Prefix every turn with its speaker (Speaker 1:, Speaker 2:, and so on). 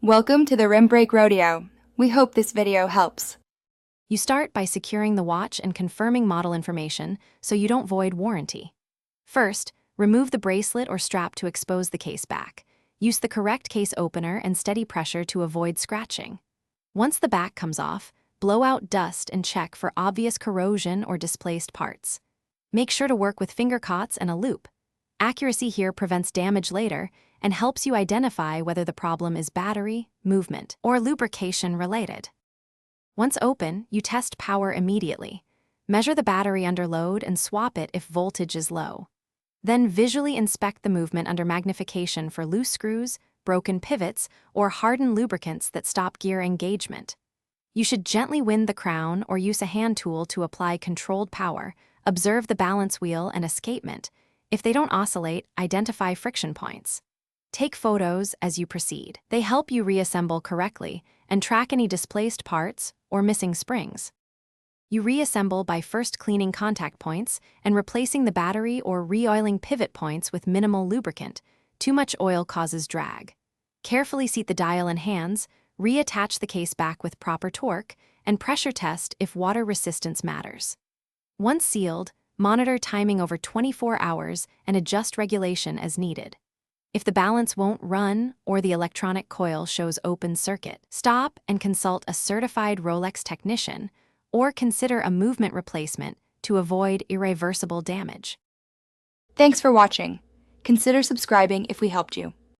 Speaker 1: Welcome to the Rim Break Rodeo. We hope this video helps.
Speaker 2: You start by securing the watch and confirming model information so you don't void warranty. First, remove the bracelet or strap to expose the case back. Use the correct case opener and steady pressure to avoid scratching. Once the back comes off, blow out dust and check for obvious corrosion or displaced parts. Make sure to work with finger cots and a loop. Accuracy here prevents damage later and helps you identify whether the problem is battery, movement, or lubrication related. Once open, you test power immediately. Measure the battery under load and swap it if voltage is low. Then visually inspect the movement under magnification for loose screws, broken pivots, or hardened lubricants that stop gear engagement. You should gently wind the crown or use a hand tool to apply controlled power. Observe the balance wheel and escapement. If they don't oscillate, identify friction points. Take photos as you proceed. They help you reassemble correctly and track any displaced parts or missing springs. You reassemble by first cleaning contact points and replacing the battery or re-oiling pivot points with minimal lubricant. Too much oil causes drag. Carefully seat the dial and hands, reattach the case back with proper torque, and pressure test if water resistance matters. Once sealed, monitor timing over 24 hours and adjust regulation as needed. If the balance won't run or the electronic coil shows open circuit, stop and consult a certified Rolex technician or consider a movement replacement to avoid irreversible damage.
Speaker 1: Thanks for watching. Consider subscribing if we helped you.